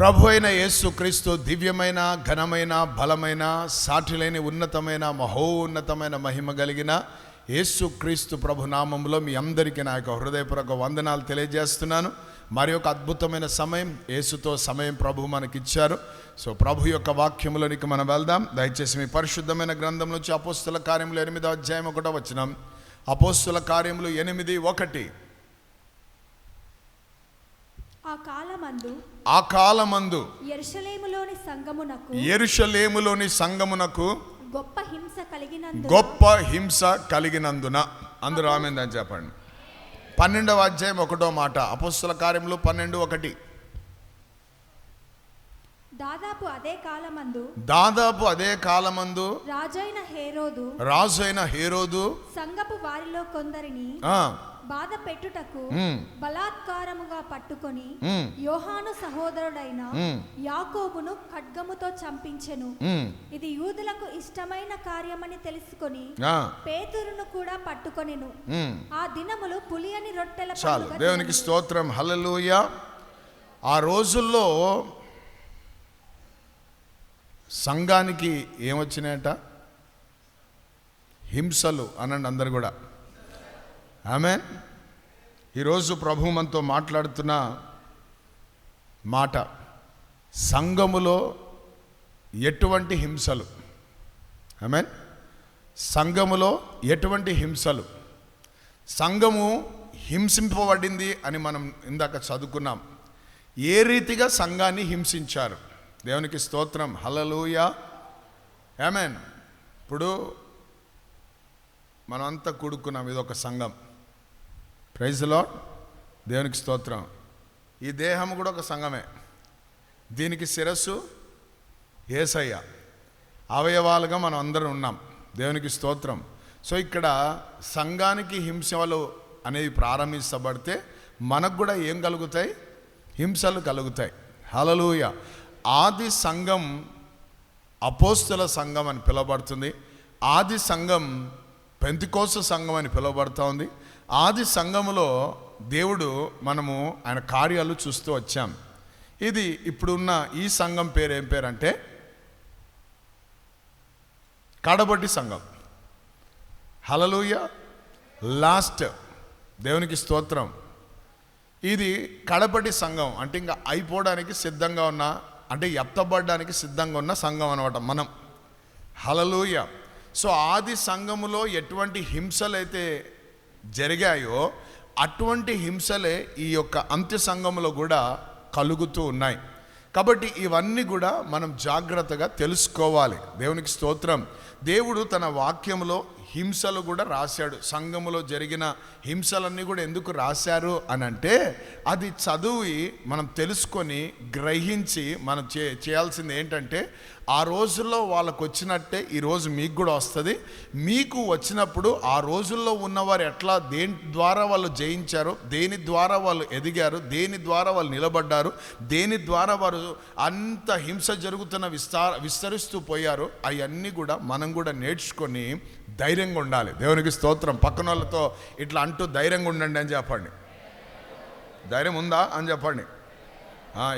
ప్రభు అయిన యేసు క్రీస్తు దివ్యమైన, ఘనమైన, బలమైన, సాటిలేని ఉన్నతమైన, మహోన్నతమైన మహిమ కలిగిన యేసు క్రీస్తు ప్రభు నామంలో మీ అందరికీ నా యొక్క హృదయపూర్వక వందనాలు తెలియజేస్తున్నాను. మరి ఒక అద్భుతమైన సమయం, యేసుతో సమయం ప్రభు మనకిచ్చారు. సో ప్రభు యొక్క వాక్యములోనికి మనం వెళ్దాం. దయచేసి మీ పరిశుద్ధమైన గ్రంథం నుంచి అపోస్తుల కార్యములు 8వ అధ్యాయం 1వ వచనం. అపోస్తుల కార్యములు 8:1. ఆ కాలమందు యెరూషలేములోని సంఘమునకు గొప్ప హింస కలిగినందున. అందరూ ఆమేన్ అని చెప్పండి. 12వ అధ్యాయం 1వ మాట. అపోస్తుల కార్యములు 12:1. దాదాపు అదే కాలమందు రాజైన హేరోదు సంఘపు వారిలో కొందరిని బాధ పెట్టుటకు బలాత్కారముగా పట్టుకొని యోహాను సహోదరుడైన యాకోబును ఖడ్గముతో చంపించెను. ఇది యూదులకు ఇష్టమైన కార్యమని తెలుసుకొని పేతురును కూడా పట్టుకొనెను. ఆ దినములు పులియని రొట్టెల పండుగ. దేవునికి స్తోత్రం, హల్లెలూయా. ఆ రోజుల్లో సంఘానికి ఏమొచ్చినాయట? హింసలు అనండి అందరు కూడా. ఆమేన్. ఈరోజు ప్రభు మనతో మాట్లాడుతున్న మాట, సంఘములో ఎటువంటి హింసలు. ఆమేన్. సంఘములో ఎటువంటి హింసలు. సంఘము హింసింపబడింది అని మనం ఇందాక చదువుకున్నాం. ఏ రీతిగా సంఘాన్ని హింసించారు. దేవునికి స్తోత్రం, హల్లెలూయా. ఆమేన్. ఇప్పుడు మనం అంతా కూడుకున్నాం, ఇదొక సంఘం. Praise the Lord. దేవునికి స్తోత్రం. ఈ దేహం కూడా ఒక సంఘమే. దీనికి శిరస్సు యేసయ్య, అవయవాలుగా మనం అందరం ఉన్నాం. దేవునికి స్తోత్రం. సో ఇక్కడ సంఘానికి హింసలు అనేవి ప్రారంభించబడితే మనకు కూడా ఏం కలుగుతాయి? హింసలు కలుగుతాయి. హల్లెలూయా. ఆది సంఘం అపోస్తల సంఘం అని పిలువబడుతుంది. ఆది సంఘం పెంతెకోస్తు సంఘం అని పిలువబడుతోంది. ఆది సంఘములో దేవుడు మనము ఆయన కార్యాలు చూస్తూ వచ్చాం. ఇది ఇప్పుడున్న ఈ సంఘం పేరు ఏం పేరంటే కడబొట్టి సంఘం. హల్లెలూయా. లాస్ట్. దేవునికి స్తోత్రం. ఇది కడపటి సంఘం అంటే ఇంకా అయిపోవడానికి సిద్ధంగా ఉన్న, అంటే ఎత్తబడడానికి సిద్ధంగా ఉన్న సంఘం అనమాట మనం. హల్లెలూయా. సో ఆది సంఘములో ఎటువంటి హింసలైతే జరిగాయో అటువంటి హింసలే ఈ యొక్క అంత్య సంఘములో కూడా కలుగుతూ ఉన్నాయి. కాబట్టి ఇవన్నీ కూడా మనం జాగ్రత్తగా తెలుసుకోవాలి. దేవునికి స్తోత్రం. దేవుడు తన వాక్యములో హింసలు కూడా రాశాడు. సంఘములో జరిగిన హింసలన్నీ కూడా ఎందుకు రాశారు అని అంటే, అది చదివి మనం తెలుసుకొని గ్రహించి మనం చేయాల్సింది ఏంటంటే, ఆ రోజుల్లో వాళ్ళకు వచ్చినట్టే ఈరోజు మీకు కూడా వస్తుంది. మీకు వచ్చినప్పుడు ఆ రోజుల్లో ఉన్నవారు ఎట్లా, దేని ద్వారా వాళ్ళు జయించారు, దేని ద్వారా వాళ్ళు ఎదిగారు, దేని ద్వారా వాళ్ళు నిలబడ్డారు, దేని ద్వారా వారు అంత హింస జరుగుతున్న విస్తరిస్తూ పోయారు, అవన్నీ కూడా మనం కూడా నేర్చుకొని ధైర్యంగా ఉండాలి. దేవునికి స్తోత్రం. పక్కన వాళ్ళతో ఇట్లా అంటూ ధైర్యంగా ఉండండి అని చెప్పండి. ధైర్యం ఉందా అని చెప్పండి.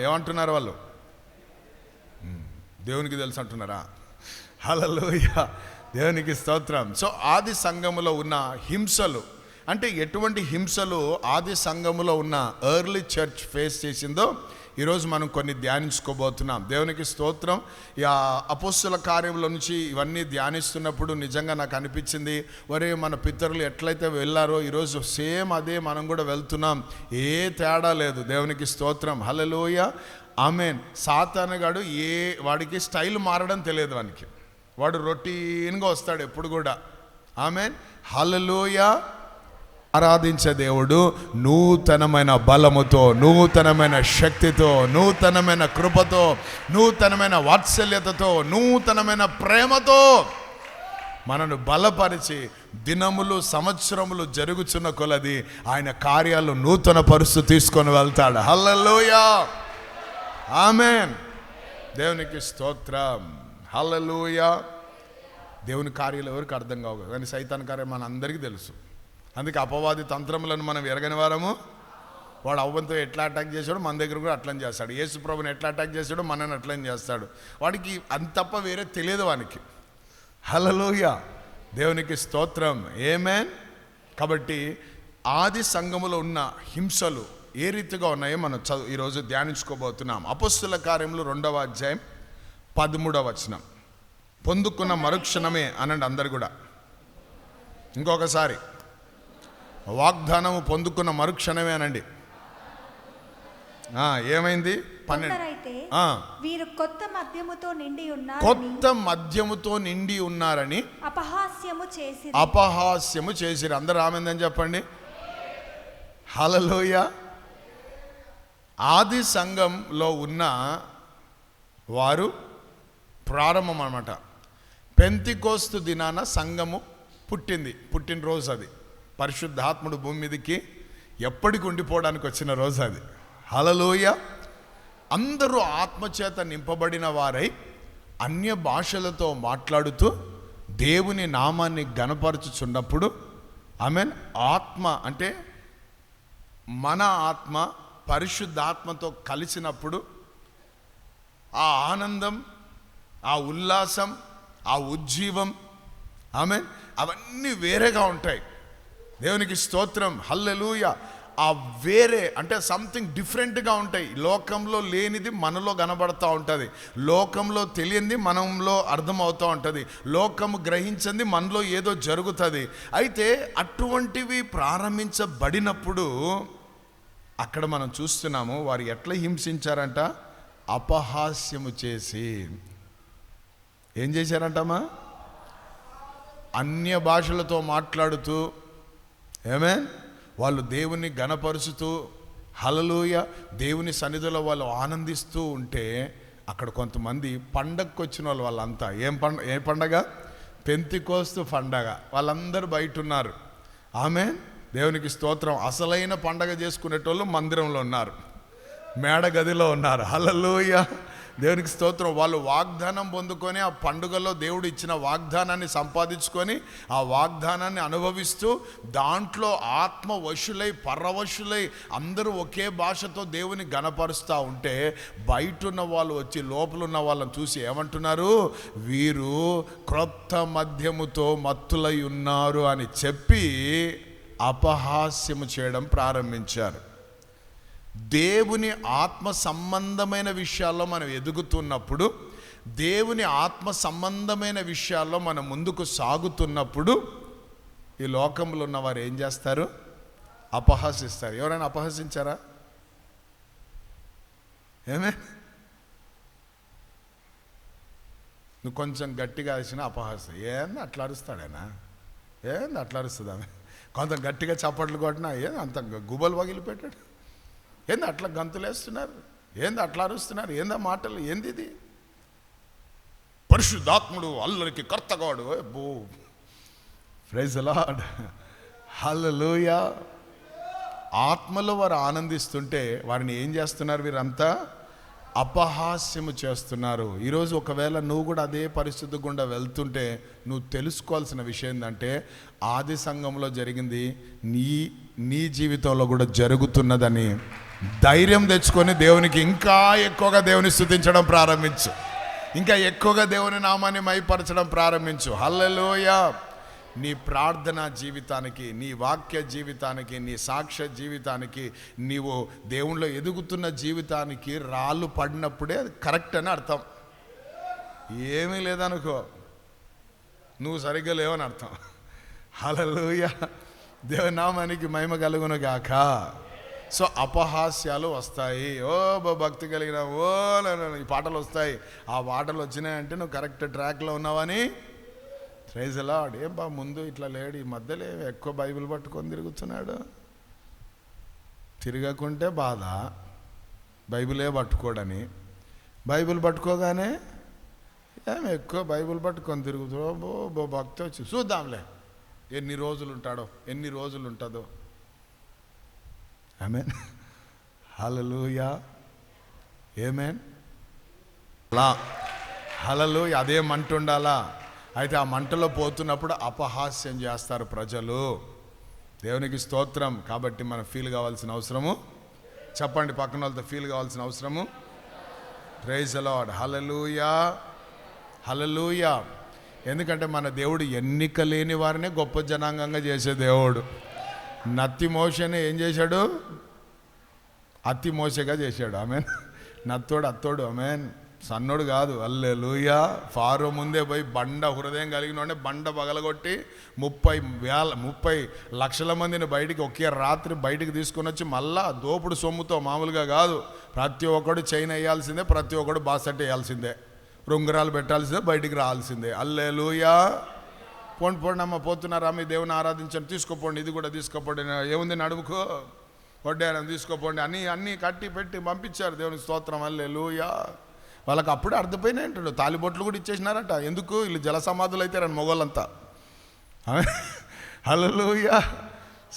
ఏమంటున్నారు వాళ్ళు? దేవునికి తెలుసు అంటున్నారా? హల్లెలూయా. దేవునికి స్తోత్రం. సో ఆది సంఘములో ఉన్న హింసలు అంటే ఎటువంటి హింసలు ఆది సంఘములో ఉన్న ఎర్లీ చర్చ్ ఫేస్ చేసిందో ఈరోజు మనం కొన్ని ధ్యానించుకోబోతున్నాం. దేవునికి స్తోత్రం. అపోస్తుల కార్యంలో నుంచి ఇవన్నీ ధ్యానిస్తున్నప్పుడు నిజంగా నాకు అనిపించింది, ఒరే మన పితరులు ఎట్లయితే వెళ్ళారో ఈరోజు సేమ్ అదే మనం కూడా వెళ్తున్నాం. ఏ తేడా లేదు. దేవునికి స్తోత్రం, హల్లెలూయా. ఆమేన్. సాతానుగాడు వాడికి స్టైల్ మారడం తెలియదు. వాడు రొటీన్గా వస్తాడు ఎప్పుడు కూడా. ఆమేన్. హల్లెలూయా. ఆరాధించే దేవుడు నూతనమైన బలముతో, నూతనమైన శక్తితో, నూతనమైన కృపతో, నూతనమైన వాత్సల్యతతో, నూతనమైన ప్రేమతో మనను బలపరిచి దినములు సంవత్సరములు జరుగుతున్న కొలది ఆయన కార్యాలు నూతన పరుస్తూ తీసుకొని వెళ్తాడు. హల్లెలూయా. ఆమేన్. దేవునికి స్తోత్రం, హల్లెలూయా. దేవుని కార్యాలు ఎవరికి అర్థం కావు కానీ సైతాన్ కార్యం మన అందరికీ తెలుసు. అందుకే అపవాది తంత్రములను మనం ఎరగని వారము వాడు అవ్వంతో ఎట్లా అటాక్ చేశాడో మన దగ్గర కూడా అట్లని చేస్తాడు. యేసు ప్రభుని ఎట్లా అటాక్ చేశాడో మనని అట్లని చేస్తాడు. వాడికి అంత తప్ప వేరే తెలియదు వానికి. హల్లెలూయా, దేవునికి స్తోత్రం, ఆమేన్. కాబట్టి ఆది సంఘములో ఉన్న హింసలు ఏ రీతిగా ఉన్నాయో మనం ఈరోజు ధ్యానించుకోబోతున్నాం. అపొస్తలుల కార్యములు 2వ అధ్యాయం 13వ వచనం. పొందుకున్న మరుక్షణమే అనండి అందరు కూడా. ఇంకొకసారి, వాగ్దానము పొందుకున్న మరుక్షణమే అనండి. ఏమైంది? 12. వీరు కొత్త మద్యముతో నిండి ఉన్నారు, కొత్త మద్యముతో నిండి ఉన్నారని అపహాస్యము చేసిరు. అందరూ ఆమెందని చెప్పండి. హల్లెలూయా. ఆది సంఘంలో ఉన్న వారు ప్రారంభం అన్నమాట. పెంతెకోస్తు దినాన సంఘము పుట్టినరోజు అది. పరిశుద్ధాత్ముడు భూమి మీదకి ఎప్పటికి ఉండిపోవడానికి వచ్చిన రోజు అది. హల్లెలూయా. అందరూ ఆత్మచేత నింపబడిన వారై అన్య భాషలతో మాట్లాడుతూ దేవుని నామాన్ని గణపరచుచున్నప్పుడు, ఆమేన్, ఆత్మ అంటే మన ఆత్మ పరిశుద్ధాత్మతో కలిసినప్పుడు ఆ ఆనందం, ఆ ఉల్లాసం, ఆ ఉజ్జీవం, ఆమేన్, అవన్నీ వేరేగా ఉంటాయి. దేవునికి స్తోత్రం, హల్లెలూయా. ఆ వేరే అంటే సంథింగ్ డిఫరెంట్గా ఉంటాయి. లోకంలో లేనిది మనలో కనబడతా ఉంటుంది, లోకంలో తెలియంది మనలో అర్థమవుతూ ఉంటుంది, లోకము గ్రహించింది మనలో ఏదో జరుగుతుంది. అయితే అటువంటివి ప్రారంభించబడినప్పుడు అక్కడ మనం చూస్తున్నాము వారు ఎట్లా హింసించారంట? అపహాస్యము చేసి. ఏం చేశారంటమ్మా? అన్య భాషలతో మాట్లాడుతూ, ఆమేన్, వాళ్ళు దేవుని గణపరుచుతూ, హల్లెలూయా, దేవుని సన్నిధిలో వాళ్ళు ఆనందిస్తూ ఉంటే అక్కడ కొంతమంది పండగకు వచ్చిన వాళ్ళంతా ఏ పండగ? పెంతెకోస్తు పండగ. వాళ్ళందరూ బయట ఉన్నారు. ఆమేన్, దేవునికి స్తోత్రం. అసలైన పండగ చేసుకునేటోళ్ళు మందిరంలో ఉన్నారు, మేడ గదిలో ఉన్నారు. హల్లెలూయా, దేవునికి స్తోత్రం. వాళ్ళు వాగ్దానం పొందుకొని ఆ పండుగలో దేవుడు ఇచ్చిన వాగ్దానాన్ని సంపాదించుకొని ఆ వాగ్దానాన్ని అనుభవిస్తూ దాంట్లో ఆత్మ వశులై పరవశులై అందరూ ఒకే భాషతో దేవుని గణపరుస్తూ ఉంటే బయట ఉన్న వాళ్ళు వచ్చి లోపల ఉన్న వాళ్ళని చూసి ఏమంటున్నారు? వీరు క్రొత్త మద్యముతో మత్తులై ఉన్నారు అని చెప్పి అపహాస్యము చేయడం ప్రారంభించారు. దేవుని ఆత్మ సంబంధమైన విషయాల్లో మనం ఎదుగుతున్నప్పుడు, దేవుని ఆత్మ సంబంధమైన విషయాల్లో మనం ముందుకు సాగుతున్నప్పుడు ఈ లోకంలో ఉన్నవారు ఏం చేస్తారు? అపహాసిస్తారు. ఎవరైనా అపహసించారా? ఏమే? నువ్వు కొంచెం గట్టిగా అరిచినా అపహాస్యం. ఏంది అట్లా అరుస్తాడేనా? ఏంది అట్లా అరుస్తుంది ఆమె? కొంత గట్టిగా చప్పట్లు కొట్టినా ఏంది అంత గుబలు పగిలిపెట్టాడు? ఏంది అట్లా గంతులేస్తున్నారు? ఏంది అట్లా అరుస్తున్నారు? ఏందా మాటలు? ఏంది ఇది? పరిశుద్ధాత్ముడు అల్లరికి కర్తగాడు. బో, ప్రైజ్ ది లార్డ్, హల్లెలూయా. ఆత్మలో వారు ఆనందిస్తుంటే వారిని ఏం చేస్తున్నారు? వీరంతా అపహాస్యము చేస్తున్నారు. ఈరోజు ఒకవేళ నువ్వు కూడా అదే పరిస్థితి గుండా వెళ్తుంటే నువ్వు తెలుసుకోవాల్సిన విషయం ఏంటంటే ఆది సంఘంలో జరిగింది నీ జీవితంలో కూడా జరుగుతున్నదని ధైర్యం తెచ్చుకొని దేవునికి ఇంకా ఎక్కువగా దేవుని స్తుతించడం ప్రారంభించు, ఇంకా ఎక్కువగా దేవుని నామాన్ని మైపరచడం ప్రారంభించు. హల్లెలూయా. నీ ప్రార్థనా జీవితానికి, నీ వాక్య జీవితానికి, నీ సాక్ష్య జీవితానికి, నీవు దేవుళ్ళో ఎదుగుతున్న జీవితానికి రాళ్ళు పడినప్పుడే అది కరెక్ట్ అని అర్థం. ఏమీ లేదనుకో, నువ్వు సరిగ్గా లేవని అర్థం. హల్లెలూయా, దేవుని నామానికి మహిమ కలుగును గాక. సో అపహాస్యాలు వస్తాయి. ఓ భక్తి కలిగిన ఈ పాటలు వస్తాయి. ఆ పాటలు వచ్చినాయంటే నువ్వు కరెక్ట్ ట్రాక్లో ఉన్నావని. Praise the Lord. ఏం బా ముందు ఇట్లా లేడు, ఈ మధ్యలో ఎక్కువ బైబిల్ పట్టుకొని తిరుగుతున్నాడు. తిరగకుంటే బాధ, బైబిలే పట్టుకోడని. బైబిల్ పట్టుకోగానే ఏం ఎక్కువ బైబిల్ పట్టుకొని తిరుగుతాడో. భక్తి వచ్చి చూద్దాంలే ఎన్ని రోజులు ఉంటాడో, ఎన్ని రోజులు ఉంటుందో. ఆమేన్, హల్లెలూయా, ఆమేన్. హల్లెలూయా. అదే మంట ఉండాలా. అయితే ఆ మంటలో పోతున్నప్పుడు అపహాస్యం చేస్తారు ప్రజలు. దేవునికి స్తోత్రం. కాబట్టి మనం ఫీల్ కావాల్సిన అవసరము చెప్పండి పక్కన వాళ్ళతో ఫీల్ కావాల్సిన అవసరము. Praise the lord. Hallelujah, hallelujah. ఎందుకంటే మన దేవుడు ఎన్నిక లేని వారినే గొప్ప జనాంగంగా చేసే దేవుడు. నత్తి మోషని ఏం చేశాడు? అతి మోసగా చేశాడు. ఆమెన్. నత్తోడు అత్తోడు, ఆమెన్. సన్నోడు కాదు. హల్లెలూయా. ఫారో ముందే పోయి బండ హృదయం కలిగిన బండ పగలగొట్టి 30 లక్షల మందిని బయటికి ఒకే రాత్రి బయటికి తీసుకొని వచ్చి మళ్ళా దోపుడు సొమ్ముతో, మామూలుగా కాదు, ప్రతి ఒక్కడు చైన్ వేయాల్సిందే, ప్రతి ఒక్కడు బాసెట్ వేయాల్సిందే, రుంగరాలు పెట్టాల్సిందే, బయటికి రావాల్సిందే. హల్లెలూయా. పోండి అమ్మ, పోతున్నారా మీ దేవుని ఆరాధించండి, తీసుకోపోండి, ఇది కూడా తీసుకోపోండి, ఏముంది నడుముకో, వడ్డానం తీసుకోపోండి, అన్నీ కట్టి పెట్టి పంపించారు. దేవునికి స్తోత్రం. హల్లెలూయా. వాళ్ళకి అప్పుడే అర్థపోయినాయి అంటాడు. తాలిబొట్లు కూడా ఇచ్చేసినారట. ఎందుకు? వీళ్ళు జల సమాధులు అయితే రండి మొగోళ్ళంతా. హల్లెలూయా.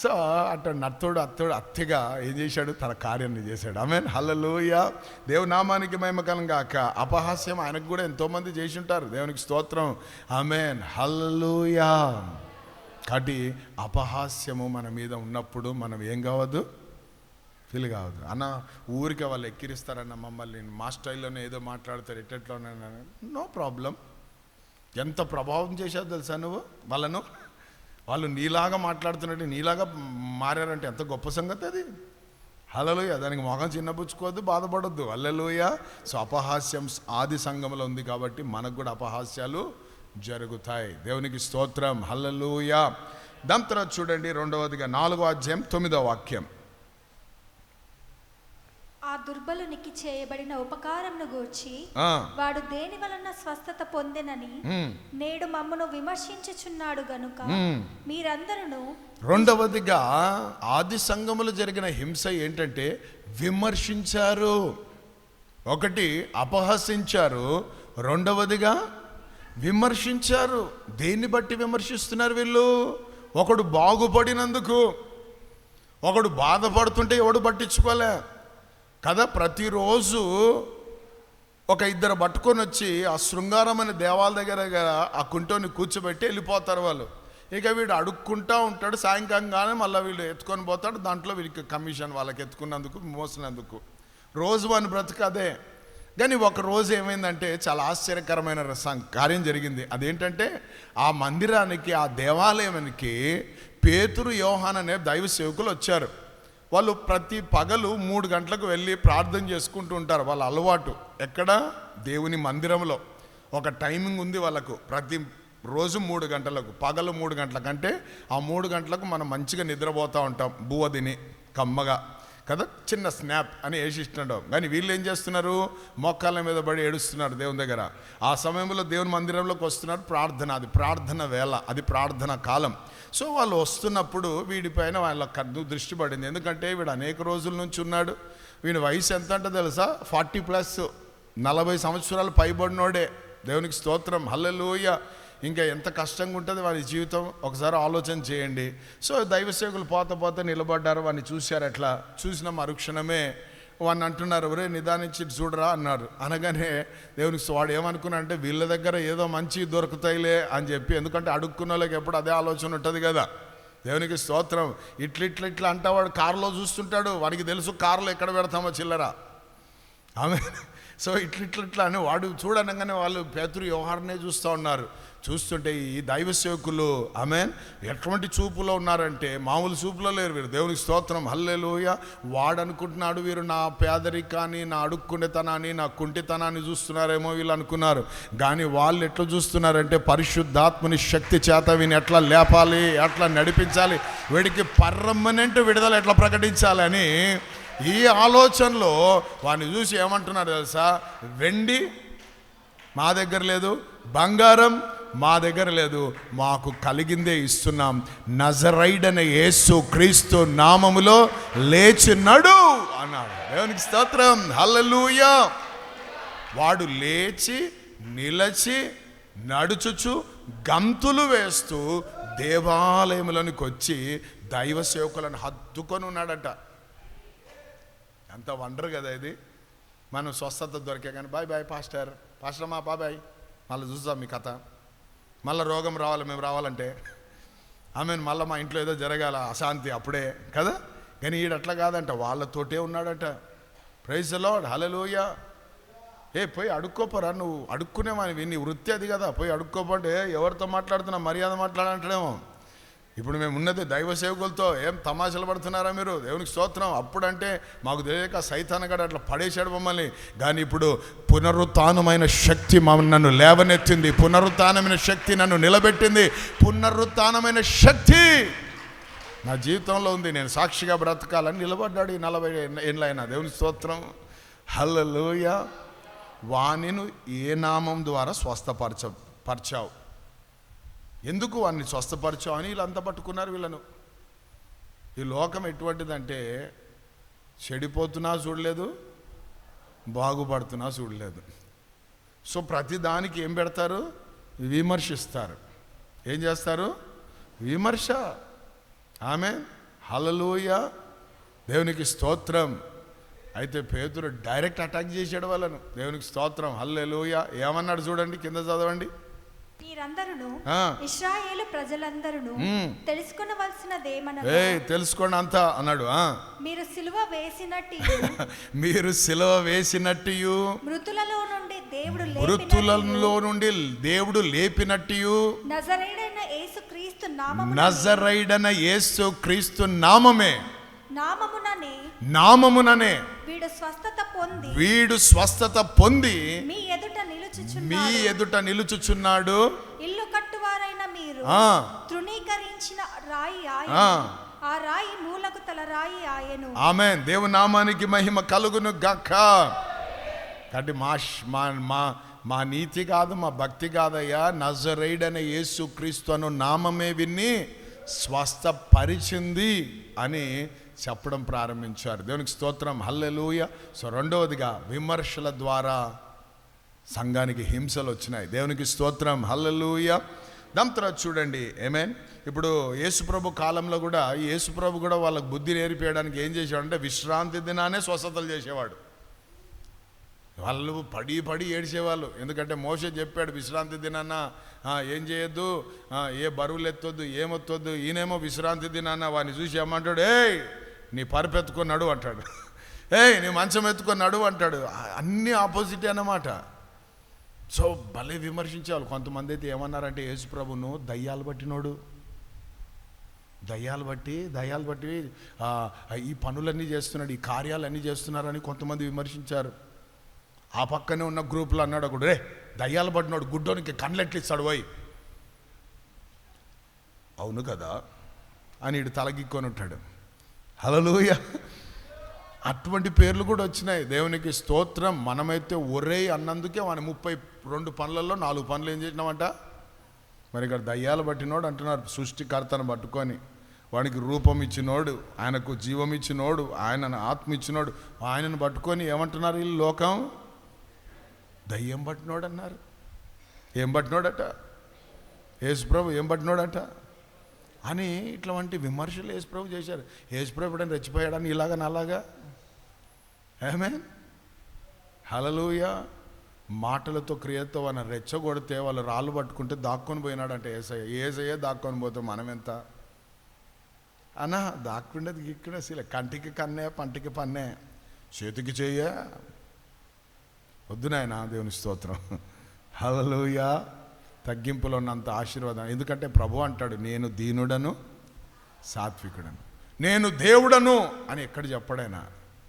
సో అట్ట నత్తోడు అత్తోడు అత్తిగా ఏం చేశాడు? తన కార్యాన్ని చేశాడు. ఆమేన్. హల్లెలూయా. దేవుని నామానికి మహిమ గాక. అపహాస్యం ఆయనకు కూడా ఎంతోమంది చేసి ఉంటారు. దేవునికి స్తోత్రం. ఆమేన్. హల్లెలూయా. కాబట్టి అపహాస్యము మన మీద ఉన్నప్పుడు మనం ఏం కావద్దు? ఫీల్ కావద్దు. అన్న ఊరికే వాళ్ళు ఎక్కిరిస్తారన్న మమ్మల్ని, మా స్టైల్లోనే ఏదో మాట్లాడతారు, ఎట్లెట్లోనే. No problem. ఎంత ప్రభావం చేశావు తెలుసా నువ్వు వాళ్ళను? వాళ్ళు నీలాగా మాట్లాడుతున్నట్టు నీలాగా మారారంటే ఎంత గొప్ప సంగతి అది. హల్లెలూయా. దానికి మొహం చిన్నపుచ్చుకోవద్దు, బాధపడొద్దు. హల్లెలూయా. సో అపహాస్యం ఆది సంఘంలో ఉంది కాబట్టి మనకు కూడా అపహాస్యాలు జరుగుతాయి. దేవునికి స్తోత్రం. హల్లెలూయా. దాని తర్వాత చూడండి 2వదిగా 4వ అధ్యాయం 9వ వాక్యం. ఆ దుర్బలునికి చేయబడిన ఉపకారమును గూర్చి వాడు దేని వలన స్వస్థత పొందెనని నేడు మమ్మను విమర్శించుచున్నాడు గనుక మీరందరూ. 2వదిగా ఆది సంఘములో జరిగిన హింస ఏంటంటే విమర్శించారు. ఒకటి అపహసించారు, 2వదిగా విమర్శించారు. దేన్ని బట్టి విమర్శిస్తున్నారు వీళ్ళు? ఒకడు బాగుపడినందుకు, ఒకడు బాధపడుతుంటే ఎవడు పట్టించుకోలే కదా. ప్రతిరోజు ఒక ఇద్దరు పట్టుకొని వచ్చి ఆ శృంగారం అనే దేవాలయ దగ్గర ఆ కుంటోని కూర్చోబెట్టి వెళ్ళిపోతారు వాళ్ళు. ఇక వీడు అడుక్కుంటూ ఉంటాడు. సాయంకాలంగానే మళ్ళీ వీళ్ళు ఎత్తుకొని పోతాడు. దాంట్లో వీడికి కమిషన్, వాళ్ళకి ఎత్తుకున్నందుకు, మోసినందుకు. రోజు వాని బ్రతుకు అదే. కానీ ఒక రోజు ఏమైందంటే చాలా ఆశ్చర్యకరమైన కార్యం జరిగింది. అదేంటంటే ఆ మందిరానికి, ఆ దేవాలయానికి పేతురు, యోహాను అనే దైవ సేవకులు వచ్చారు. వాళ్ళు ప్రతి పగలు 3 గంటలకు వెళ్ళి ప్రార్థన చేసుకుంటూ ఉంటారు. వాళ్ళ అలవాటు. ఎక్కడ? దేవుని మందిరంలో. ఒక టైమింగ్ ఉంది వాళ్ళకు. ప్రతి రోజు 3 గంటలకు, పగలు 3 గంటలకంటే ఆ 3 గంటలకు మనం మంచిగా నిద్రపోతూ ఉంటాం, బువ్వ తిని కమ్మగా కదా. చిన్న స్నాప్ అని వేసిస్తున్నాడు. కానీ వీళ్ళు ఏం చేస్తున్నారు? మోకాళ్ళ మీద పడి ఏడుస్తున్నారు దేవుని దగ్గర. ఆ సమయంలో దేవుని మందిరంలోకి వస్తున్నారు. ప్రార్థన, అది ప్రార్థన వేళ, అది ప్రార్థన కాలం. సో వాళ్ళు వస్తున్నప్పుడు వీడిపైన వాళ్ళ దృష్టి పడింది. ఎందుకంటే వీడు అనేక రోజుల నుంచి ఉన్నాడు. వీడి వయసు ఎంత అంటే తెలుసా? 40+, 40 సంవత్సరాలు పైబడినోడే. దేవునికి స్తోత్రం. హల్లెలూయా. ఇంకా ఎంత కష్టంగా ఉంటుంది వాడి జీవితం ఒకసారి ఆలోచన చేయండి. సో దైవ సేవకులు పోత నిలబడ్డారు. వాడిని చూశారు. అట్లా చూసిన మరుక్షణమే వాడిని అంటున్నారు, ఒరే నిదానించి చూడరా అన్నారు. అనగానే దేవునికి వాడు ఏమనుకున్నాడంటే వీళ్ళ దగ్గర ఏదో మంచి దొరుకుతాయిలే అని చెప్పి, ఎందుకంటే అడుక్కున్న వాళ్ళకి ఎప్పుడు అదే ఆలోచన ఉంటుంది కదా. దేవునికి స్తోత్రం. ఇట్లా అంటే వాడు కారులో చూస్తుంటాడు. వాడికి తెలుసు కారులో ఎక్కడ పెడతామో చిల్లరా. ఆమె సో ఇట్లా అని వాడు చూడనగానే వాళ్ళు పేతురు, యోహానునే చూస్తూ ఉన్నారు. చూస్తుంటే ఈ దైవ సేవకులు ఆమెన్ ఎటువంటి చూపులో ఉన్నారంటే మామూలు చూపులో లేరు వీరు. దేవునికి స్తోత్రం. హల్లెలూయా. వాడు అనుకుంటున్నాడు వీరు నా పేదరికాన్ని, నా అడుక్కునేతనాన్ని, నా కుంటితనాన్ని చూస్తున్నారేమో వీళ్ళు అనుకున్నారు. కానీ వాళ్ళు ఎట్లా చూస్తున్నారంటే పరిశుద్ధాత్మని శక్తి చేత వీని ఎట్లా లేపాలి, ఎట్లా నడిపించాలి, వీడికి పర్మనెంట్ విడుదల ఎట్లా ప్రకటించాలి అని ఈ ఆలోచనలో వాడిని చూసి ఏమంటున్నారు తెలుసా? వెండి మా దగ్గర లేదు, బంగారం మా దగ్గర లేదు, మాకు కలిగిందే ఇస్తున్నాం. నజరైడైన యేసు క్రీస్తు నామములో లేచి నడు అన్నాడు. దేవునికి స్తోత్రం. హల్లెలూయా. వాడు లేచి నిలచి నడుచుచు గంతులు వేస్తూ దేవాలయంలోనికి వచ్చి దైవ సేవకులను హత్తుకొని ఉన్నాడట. ఎంత వండర్ కదా ఇది. మనం స్వస్థత దొరికే కానీ బాయ్ బాయ్ పాస్టర్ మా బాబాయ్, మళ్ళీ చూద్దాం మీ కథ, మళ్ళీ రోగం రావాలి మేము రావాలంటే, మళ్ళీ మా ఇంట్లో ఏదో జరగాల అశాంతి అప్పుడే కదా. కానీ ఈడట్లా కాదంట, వాళ్ళతోటే ఉన్నాడట. ప్రైజ్ ది లార్డ్, హల్లెలూయా. పోయి అడుక్కోపోరా, నువ్వు అడుక్కునేవానివి, నీ వృత్తి అది కదా, పోయి అడుక్కోపోంటే ఎవరితో మాట్లాడుతున్నా మర్యాద మాట్లాడంటాడేమో. ఇప్పుడు మేము ఉన్నది దైవ సేవకులతో, ఏం తమాషలు పడుతున్నారా మీరు? దేవునికి స్తోత్రం. అప్పుడంటే మాకు తెలియక సైతానగాడు అట్లా పడేశాడు మమ్మల్ని. కానీ ఇప్పుడు పునరుత్థానమైన శక్తి నన్ను లేవనెత్తింది, పునరుత్థానమైన శక్తి నన్ను నిలబెట్టింది, పునరుత్థానమైన శక్తి నా జీవితంలో ఉంది. నేను సాక్షిగా బ్రతకాలని నిలబడ్డాడు ఈ 40 ఏళ్ళైనా. దేవుని స్తోత్రం, హల్లెలూయా. వానిను ఏ నామం ద్వారా స్వస్థపరచావు, ఎందుకు వాడిని స్వస్థపరచావు అని వీళ్ళంతా పట్టుకున్నారు వీళ్ళను. ఈ లోకం ఎటువంటిదంటే చెడిపోతున్నా చూడలేదు, బాగుపడుతున్నా చూడలేదు. సో ప్రతి దానికి ఏం పెడతారు? విమర్శిస్తారు. ఏం చేస్తారు? విమర్శ. ఆమేన్, హల్లెలూయా, దేవునికి స్తోత్రం. అయితే పేతురు డైరెక్ట్ అటాక్ చేశాడు వాళ్ళను. దేవునికి స్తోత్రం, హల్లెలూయా. ఏమన్నాడు చూడండి, కింద చదవండి. మీరందరూ ఇశ్రాయేలు ప్రజలందరూ తెలుసుకొనవలసినదేమనగా, తెలుసుకోండి అంతా అన్నాడు. మీరు సిలువ వేసినట్టు మీరు సిలువ వేసినట్టు మృతులలో నుండి దేవుడు లేపినట్టు నజరేయుడైన యేసుక్రీస్తు నామమే నామముననే వీడు స్వస్థత పొంది మీ ఎదుట నిలుచుచున్నాడు. ఇల్లు కట్టువారైన మీరు తృణీకరించిన రాయి ఆ రాయి మూలకు తల రాయి ఆయను. ఆమేన్. దేవుని నామానికి మహిమ కలుగును గాక. కాబట్టి మా నీతి కాదు, మా భక్తి కాదయ్యా, నజరేయుడైన యేసుక్రీస్తు అను నామమే విన్ని స్వస్థపరిచింది అని చెప్పడం ప్రారంభించారు. దేవునికి స్తోత్రం, హల్లెలూయా. సో రెండవదిగా విమర్శల ద్వారా సంఘానికి హింసలు వచ్చినాయి. దేవునికి స్తోత్రం, హల్లెలూయా. దాని తర్వాత చూడండి, ఆమేన్. ఇప్పుడు యేసుప్రభు కాలంలో కూడా యేసుప్రభు కూడా వాళ్ళకి బుద్ధి నేర్పించడానికి ఏం చేసేవాడంటే విశ్రాంతి దినానే స్వస్థతలు చేసేవాడు. వాళ్ళు పడి ఏడ్చేవాళ్ళు. ఎందుకంటే మోషే చెప్పాడు విశ్రాంతి దినాన్న ఏం చేయొద్దు, ఏ బరువులు ఎత్తొద్దు, ఏమొత్తొద్దు. ఈయనేమో విశ్రాంతి దినాన్న వాడిని చూసి ఏమంటాడు, నీ పరుపు ఎత్తుకొని నడువు అంటాడు, నీ మంచం ఎత్తుకొని నడువు అంటాడు. అన్నీ ఆపోజిటే అన్నమాట. సో భలే విమర్శించేవాళ్ళు. కొంతమంది అయితే ఏమన్నారంటే యేసుప్రభును దయ్యాలు పట్టినోడు, దయ్యాలు బట్టి ఈ పనులన్నీ చేస్తున్నాడు, ఈ కార్యాలన్నీ చేస్తున్నారని కొంతమంది విమర్శించారు. ఆ పక్కనే ఉన్న గ్రూప్లో అన్నాడు ఒకడు, దయ్యాలు పట్టినోడు గుడ్డోనికి కండ్లెట్లు ఇస్తాడు పోయి. అవును కదా అని ఇటు తలగిక్కొని ఉంటాడు. హల్లెలూయా. అటువంటి పేర్లు కూడా వచ్చినాయి. దేవునికి స్తోత్రం. మనమైతే ఒరే అన్నందుకే వాని 32 పనులలో 4 పనులు ఏం చేసినామంట. మరి ఇక్కడ దయ్యాలు పట్టినోడు అంటున్నారు, సృష్టికర్తను పట్టుకొని. వానికి రూపం ఇచ్చినోడు, ఆయనకు జీవం ఇచ్చినోడు, ఆయనను ఆత్మ ఇచ్చినోడు, ఆయనను పట్టుకొని ఏమంటున్నారు వీళ్ళు? లోకం దయ్యం పట్టినోడు అన్నారు. ఏం పట్టినోడట? యేసుప్రభు ఏం పట్టినోడట అని ఇట్లాంటి విమర్శలు యేసుప్రభు చేశారు. యేసుప్రభు ఎప్పుడైనా రెచ్చిపోయాడని ఇలాగా నాలాగా? ఆమేన్, హల్లెలూయా. మాటలతో క్రియతో వాళ్ళని రెచ్చగొడితే వాళ్ళు రాళ్ళు పట్టుకుంటే దాక్కొని పోయినాడంటే ఏసయ్య దాక్కొని పోతే మనం ఎంత అన్నా? దాక్కుండేది గిక్కుండే అసలు కంటికి కన్నే, పంటికి పన్నే, చేతికి చెయ్య వద్దు నాయనా. దేవుని స్తోత్రం, హల్లెలూయా. తగ్గింపులో ఉన్నంత ఆశీర్వాదం. ఎందుకంటే ప్రభు అంటాడు, నేను దీనుడను సాత్వికుడను, నేను దేవుడను అని ఎక్కడ చెప్పడైనా.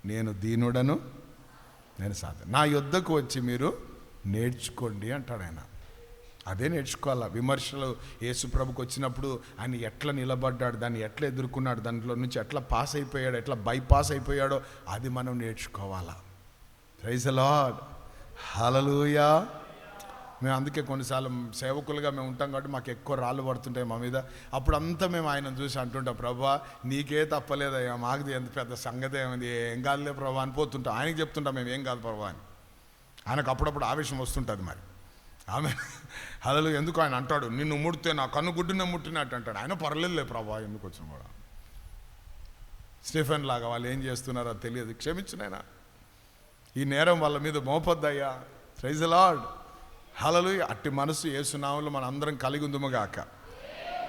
నేను దీనుడను, నేను సాత్వికుడు, నా యొద్దకు వచ్చి మీరు నేర్చుకోండి అంటాడు ఆయన. అదే నేర్చుకోవాలా. విమర్శలు యేసుప్రభుకి వచ్చినప్పుడు ఆయన ఎట్లా నిలబడ్డాడు, దాన్ని ఎట్లా ఎదుర్కొన్నాడు, దాంట్లో నుంచి ఎట్లా పాస్ అయిపోయాడు, ఎట్లా బైపాస్ అయిపోయాడో అది మనం నేర్చుకోవాలా. ప్రైజ్ ది లార్డ్, హల్లెలూయా. మేము అందుకే కొన్నిసార్లు సేవకులుగా మేము ఉంటాం కాబట్టి మాకు ఎక్కువ రాళ్ళు పడుతుంటాయి మా మీద. అప్పుడు అంతా మేము ఆయన చూసి అంటుంటాం, ప్రభా నీకే తప్పలేదయ్యా, మాకు ఎంత పెద్ద సంగతి ఏమైంది, ఏం కాదులే ప్రభా అని పోతుంటాం. ఆయనకి చెప్తుంటాం మేము ఏం కాదు ప్రభా అని. ఆయనకు అప్పుడప్పుడు ఆవేశం వస్తుంటుంది మరి. ఆమె హల్లెలూయా. ఎందుకు ఆయన అంటాడు, నిన్ను ముడితే నా కన్ను గుడ్డునే ముట్టినట్టు అంటాడు. ఆయన పర్లేదులే ప్రభా ఎందుకు వచ్చిన కూడా. స్టీఫెన్ లాగా వాళ్ళు ఏం చేస్తున్నారో తెలియదు, క్షమించునైనా, ఈ నేరం వాళ్ళ మీద మోపొద్దయ్యా. ప్రైజ్ ది లార్డ్, హల్లెలూయా. అట్టి మనసు యేసు నామములో మన అందరం కలిగి ఉందుముగాక.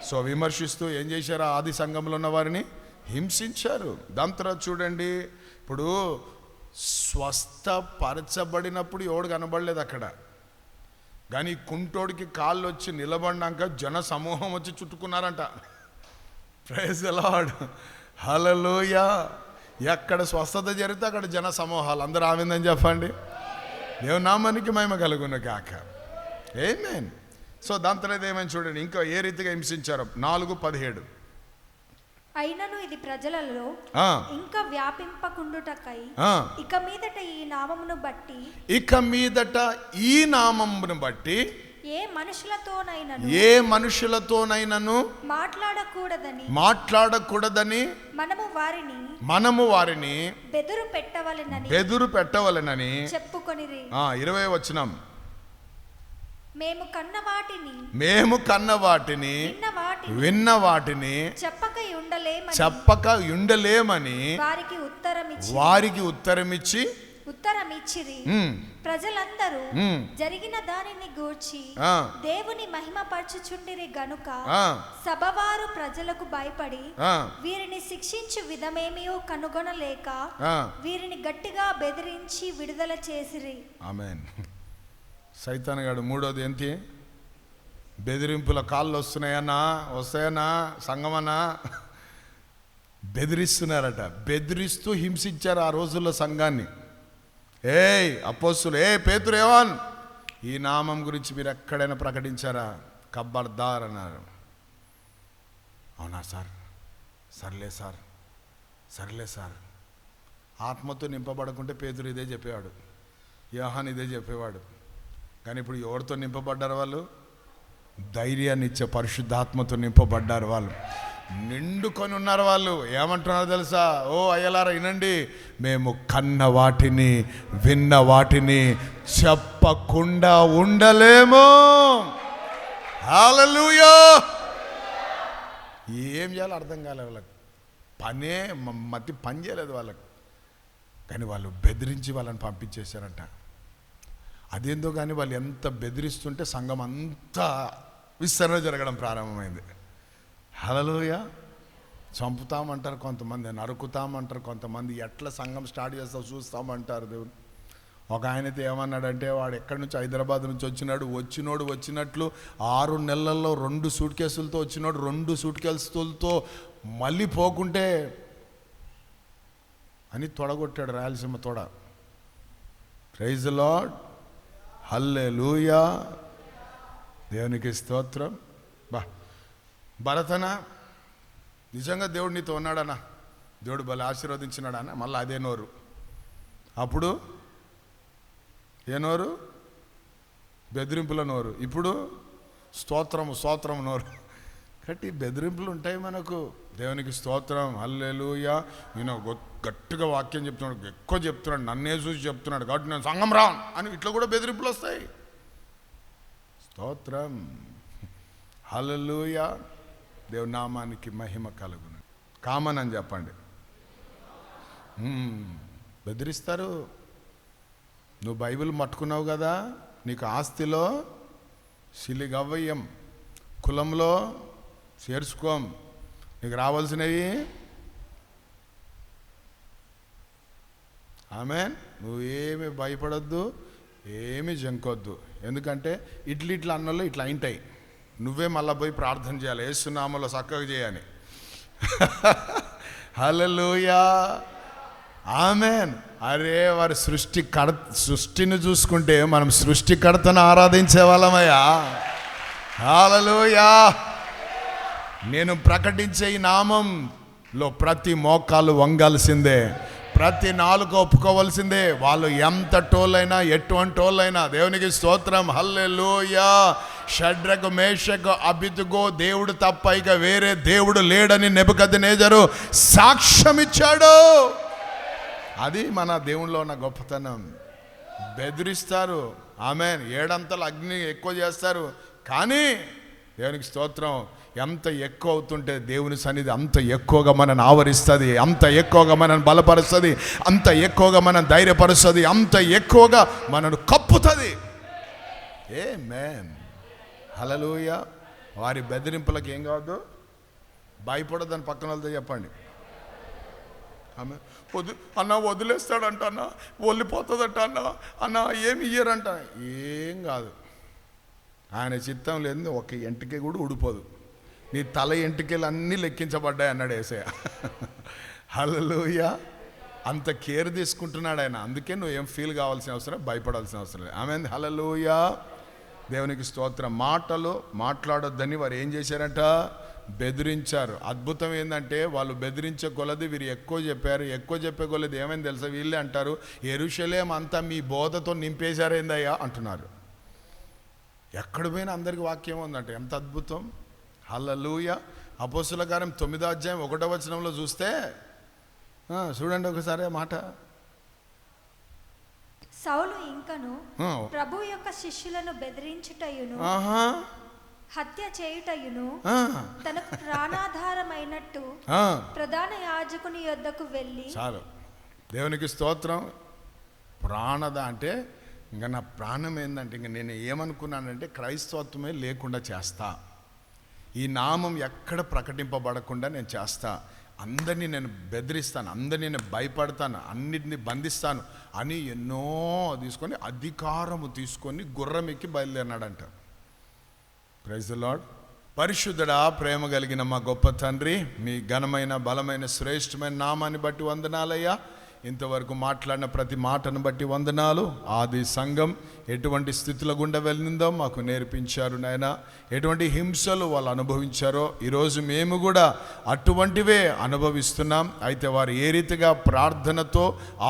సో విమర్శిస్తూ ఏం చేశారు? ఆది సంఘంలో ఉన్న వారిని హింసించారు. దాని తర్వాత చూడండి, ఇప్పుడు స్వస్థపరచబడినప్పుడు ఎవడు కనబడలేదు అక్కడ, కానీ కుంటోడికి కాళ్ళు వచ్చి నిలబడినాక జన సమూహం వచ్చి చుట్టుకున్నారంట. ప్రైజ్ ది లార్డ్, హల్లెలూయా. ఎక్కడ స్వస్థత జరిగితే అక్కడ జన సమూహాలు, అందరూ ఆవిందని చెప్పండి. దేవుని నామానికి మహిమ కలుగును గాక. ఆమేన్. సో దాని తర్వాత ఏమైనా చూడండి, ఇంకా ఏ రీతిగా హింసించారో. 4:17. అయినను ఇది ప్రజలలో ఇంకా వ్యాపింపకుండుటకై ఇక మీదట ఈ నామమును బట్టి ఏ మనుషులతోనైనను మాట్లాడకూడదని మనము వారిని బెదురు పెట్టవలెనని చెప్పుకొనిరి. 20వ వచనం. మేము కన్న వాటిని విన్న వాటిని చెప్పక ఉండలేమని వారికి ఉత్తరమిచ్చిరి. ప్రజలందరూ జరిగిన దానిని గూర్చి దేవుని మహిమ పరచుచుండిరి గనుక సభవారు ప్రజలకు భయపడి వీరిని శిక్షించు విధమేమియో కనుగొనలేక వీరిని గట్టిగా బెదిరించి విడుదల చేసిరి. ఆమేన్. సైతాన్ గాడు మూడోది ఏంటి? బెదిరింపుల కాళ్ళు వస్తాయన్నా సంగమన్నా బెదిరిస్తున్నారట. బెదిరిస్తూ హింసించారు ఆ రోజుల్లో సంఘాన్ని. ఏయ్ అపోస్తులు, పేతురు, యోహాన్, ఈ నామం గురించి మీరు ఎక్కడైనా ప్రకటించారా? ఖబర్దార్ అన్నారు. అవునా సార్, సర్లే సార్. ఆత్మతో నింపబడకుంటే పేతురు ఇదే చెప్పేవాడు, యోహాన్ ఇదే చెప్పేవాడు. కానీ ఇప్పుడు ఎవరితో నింపబడ్డారు వాళ్ళు? ధైర్యాన్ని ఇచ్చే పరిశుద్ధాత్మతో నింపబడ్డారు వాళ్ళు, నిండుకొని ఉన్నారు వాళ్ళు. ఏమంటున్నారు తెలుసా? ఓ అయ్యలారా వినండి, మేము కన్న వాటిని విన్న వాటిని చెప్పకుండా ఉండలేము. హల్లెలూయా. ఏం చేయాలో అర్థం కాలేదు వాళ్ళకి, పని చేయలేదు వాళ్ళకి. కానీ వాళ్ళు బెదిరించి వాళ్ళని పంపించేశారంట. అదేందో కానీ వాళ్ళు ఎంత బెదిరిస్తుంటే సంఘం అంతా విస్తరణ జరగడం ప్రారంభమైంది. హల్లెలూయా. చంపుతామంటారు కొంతమంది, నరుకుతామంటారు కొంతమంది, ఎట్లా సంఘం స్టార్ట్ చేస్తావు చూస్తామంటారు. దేవుడు ఒక ఆయనతో ఏమన్నాడంటే, వాడు ఎక్కడి నుంచి హైదరాబాద్ నుంచి వచ్చినట్లు 6 నెలల్లో 2 సూట్ కేసులతో వచ్చినాడు, 2 సూట్ కేసులతో మళ్ళీ పోకుంటే అని తొడగొట్టాడు, రాయలసీమ తొడ. ప్రైజ్ ది లార్డ్, హల్లెలూయా. దేవునికి స్తోత్రం. భరతనా, నిజంగా దేవుడు నీతో ఉన్నాడన్నా, దేవుడు భలే ఆశీర్వదించినాడన్నా. మళ్ళీ అదే నోరు. అప్పుడు ఏ నోరు? బెదిరింపుల నోరు. ఇప్పుడు స్తోత్రం నోరు. కాబట్టి బెదిరింపులు ఉంటాయి మనకు. దేవునికి స్తోత్రం, హల్లెలూయా. నేను గట్టిగా వాక్యం చెప్తున్నాడు, ఎక్కువ చెప్తున్నాడు, నన్నే చూసి చెప్తున్నాడు కాబట్టి నేను సంఘం రాను అని ఇట్లా కూడా బెదిరింపులు వస్తాయి. స్తోత్రం, హల్లెలూయా. దేవుని నామానికి మహిమ కలుగును. కామన్ అని చెప్పండి. బెదిరిస్తారు. నువ్వు బైబిల్ పట్టుకున్నావు కదా, నీకు ఆస్తిలో సిలిగవ్వయ్యం, కులంలో చేర్చుకోం, నీకు రావాల్సినవి. ఆమేన్. నువ్వు ఏమి భయపడొద్దు, ఏమి జంకొద్దు. ఎందుకంటే ఇట్లా అన్నోళ్ళు ఇట్లా అయింటాయి. నువ్వే మళ్ళీ పోయి ప్రార్థన చేయాలి, యేసు నామములో చక్కగా చేయని. హల్లెలూయా, ఆమేన్. అరే వారి సృష్టిని చూసుకుంటే మనం సృష్టికర్తను ఆరాధించే వాళ్ళమయ్యా. హల్లెలూయా. నేను ప్రకటించే ఈ నామంలో ప్రతి మోకాలు వంగాల్సిందే, ప్రతి నాలుక ఒప్పుకోవాల్సిందే. వాళ్ళు ఎంత టోళ్ళైనా ఎటువంటి టోళ్ళైనా. దేవునికి స్తోత్రం, హల్లెలూయా. షడ్రకు మేషకు అబేద్నెగో దేవుడు తప్ప ఇక వేరే దేవుడు లేడని నెబుకద్నెజరు సాక్ష్యం ఇచ్చాడు. అది మన దేవునిలో ఉన్న గొప్పతనం. బెదిరిస్తారు, ఆమేన్. 7 అంతలు అగ్ని ఎక్కువ చేస్తారు. కానీ దేవునికి స్తోత్రం, ఎంత ఎక్కువ అవుతుంటే దేవుని సన్నిధి అంత ఎక్కువగా మనల్ని ఆవరిస్తుంది, అంత ఎక్కువగా మనల్ని బలపరుస్తుంది, అంత ఎక్కువగా మనల్ని ధైర్యపరుస్తుంది, అంత ఎక్కువగా మనల్ని కప్పుతుంది. ఆమేన్, హల్లెలూయా. వారి బెదిరింపులకు ఏం కావద్దు, భయపడొద్దని పక్కన వాళ్ళతో చెప్పండి. ఆమె అన్న వదిలేస్తాడంట, అన్న వదిలిపోతుందంట, అన్న ఏమి ఇయ్యరంట. ఏం కాదు, ఆయన చిత్తం లేదు, ఒక ఎంటికే కూడా ఊడిపోదు. నీ తల ఎంటికలు అన్నీ లెక్కించబడ్డాయి అన్నాడు యేసయ్య. హల్లెలూయా. అంత కేర్ తీసుకుంటున్నాడు ఆయన. అందుకే నువ్వు ఏం ఫీల్ కావాల్సిన అవసరం, భయపడాల్సిన అవసరం లేదు. ఆమె హల్లెలూయా, దేవునికి స్తోత్రం. మాటలు మాట్లాడొద్దని వారు ఏం చేశారంట, బెదిరించారు. అద్భుతం ఏంటంటే వాళ్ళు బెదిరించే కొలది వీరు ఎక్కువ చెప్పారు. ఎక్కువ చెప్పే కొలది ఏమైంది తెలుసా, వీళ్ళే అంటారు, యెరూషలేం అంతా మీ బోధతో నింపేశారేందయ్యా అంటున్నారు. ఎక్కడ పోయినా అందరికి వాక్యం ఉందంటే ఎంత అద్భుతం. హల్లెలూయా. అపోస్తుల కార్యం 9వ అధ్యాయం 1వ వచనంలో చూస్తే చూడండి ఒకసారి ఆ మాట. సౌలు ఇంకను ప్రభు యొక్క శిష్యులను బెదిరించుటయును హత్య చేయుటయును తనకు ప్రాణాధారమైనట్టు ప్రధాన యాజకుని యొద్దకు వెళ్ళి. చాలు, దేవునికి స్తోత్రం. ప్రాణద అంటే ఇంకా నా ప్రాణం ఏంటంటే, ఇంక నేను ఏమనుకున్నానంటే క్రైస్తవత్వమే లేకుండా చేస్తా, ఈ నామం ఎక్కడ ప్రకటింపబడకుండా నేను చేస్తా, అందరినీ నేను బెదిరిస్తాను, అందరినీ నేను భయపడతాను, అన్నిటిని బంధిస్తాను అని ఎన్నో తీసుకొని అధికారము తీసుకొని గుర్రం ఎక్కి బయలుదేరినాడంట. Praise the lord. పరిశుద్ధుడా, ప్రేమ కలిగిన మా గొప్ప తండ్రి, మీ ఘనమైన బలమైన శ్రేష్టమైన నామాన్ని బట్టి వందనాలయ్యా. ఇంతవరకు మాట్లాడిన ప్రతి మాటను బట్టి వందనాలు. ఆది సంఘం ఎటువంటి స్థితిలో గుండా వెళ్ళిందో మాకు నేర్పించారు నాయన. ఎటువంటి హింసలు వాళ్ళు అనుభవించారో ఈరోజు మేము కూడా అటువంటివే అనుభవిస్తున్నాం. అయితే వారు ఏ రీతిగా ప్రార్థనతో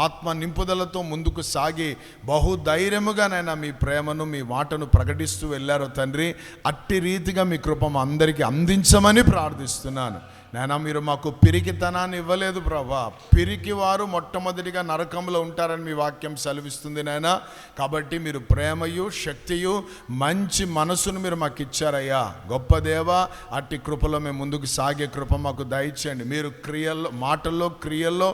ఆత్మ నింపుదలతో ముందుకు సాగి బహుధైర్యముగానైనా మీ ప్రేమను మీ మాటను ప్రకటిస్తూ వెళ్ళారో తండ్రి, అట్టి రీతిగా మీ కృపను అందరికీ అందించమని ప్రార్థిస్తున్నాను. నాయనా, మీరు మాకు పిరికితనాన్ని ఇవ్వలేదు ప్రభా. పిరికి వారు మొట్టమొదటిగా నరకంలో ఉంటారని మీ వాక్యం సెలవిస్తుంది నాయనా. కాబట్టి మీరు ప్రేమయు శక్తియు మంచి మనసును మీరు మాకు ఇచ్చారయ్యా. గొప్ప దేవ, అట్టి కృపలో మేము ముందుకు సాగే కృప మాకు దయచేయండి. మీరు క్రియల్లో, మాటల్లో, క్రియల్లో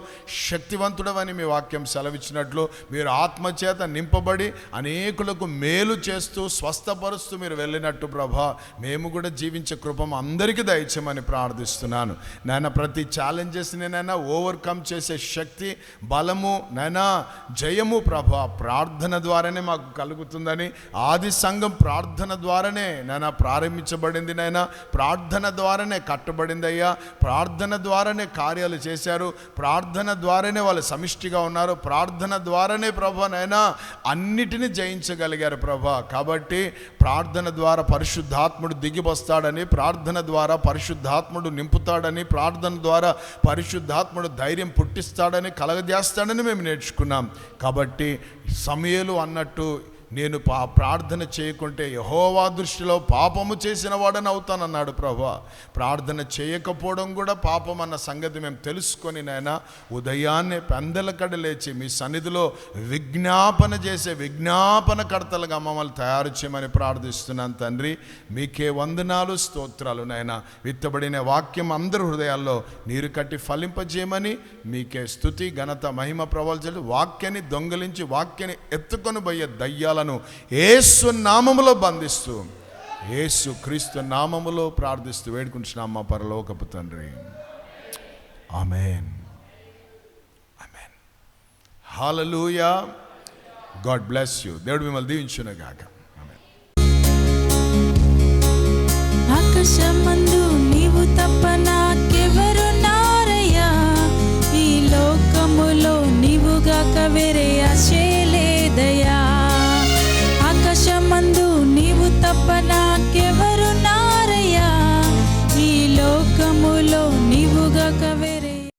శక్తివంతుడవని మీ వాక్యం సెలవిచ్చినట్లు మీరు ఆత్మచేత నింపబడి అనేకులకు మేలు చేస్తూ స్వస్థపరుస్తూ మీరు వెళ్ళినట్టు ప్రభా, మేము కూడా జీవించే కృప అందరికీ దయచేయమని ప్రార్థిస్తున్నాను. నాయన, ప్రతి ఛాలెంజెస్ని నైనా ఓవర్కమ్ చేసే శక్తి, బలము, నైనా జయము ప్రభా ప్రార్థన ద్వారానే మాకు కలుగుతుందని, ఆది సంఘం ప్రార్థన ద్వారానే నైనా ప్రారంభించబడింది నైనా, ప్రార్థన ద్వారానే కట్టబడింది అయ్యా, ప్రార్థన ద్వారానే కార్యాలు చేశారు, ప్రార్థన ద్వారానే వాళ్ళు సమిష్టిగా ఉన్నారు, ప్రార్థన ద్వారానే ప్రభా నైనా అన్నిటినీ జయించగలిగారు ప్రభా. కాబట్టి ప్రార్థన ద్వారా పరిశుద్ధాత్ముడు దిగి వస్తాడని, ప్రార్థన ద్వారా పరిశుద్ధాత్ముడు నింపుతాడని, ప్రార్థన ద్వారా పరిశుద్ధాత్ముడు ధైర్యం పుట్టిస్తాడని, కలగజేస్తాడని మేము నేర్చుకున్నాం. కాబట్టి సమూయేలు అన్నట్టు నేను ప్రార్థన చేయకుంటే యెహోవా దృష్టిలో పాపము చేసిన వాడని అవుతానన్నాడు ప్రభా. ప్రార్థన చేయకపోవడం కూడా పాపం అన్న సంగతి మేము తెలుసుకొని నాయన ఉదయాన్నే పెందలకడ లేచి మీ సన్నిధిలో విజ్ఞాపన చేసే విజ్ఞాపనకర్తలుగా మమ్మల్ని తయారు చేయమని ప్రార్థిస్తున్నాను తండ్రి. మీకే వందనాలు, స్తోత్రాలు నాయన. విత్తబడిన వాక్యం అందరి హృదయాల్లో నీరు కట్టి ఫలింపజేయమని మీకే స్తుతి, ఘనత, మహిమ ప్రవల్చలు. వాక్యాన్ని దొంగలించి వాక్యాన్ని ఎత్తుకొని పోయే దయ్యాల యేసు నామములో బంధిస్తూ, యేసు క్రీస్తు నామములో ప్రార్థిస్తూ వేడుకుంటున్నాం మా పరలోకపు తండ్రి. Amen, amen. Hallelujah. God bless you. దేవుడు మిమ్మల్ని దీవించును గాక. ఆమేన్. ఆకాశమందు నీవు తప్ప నా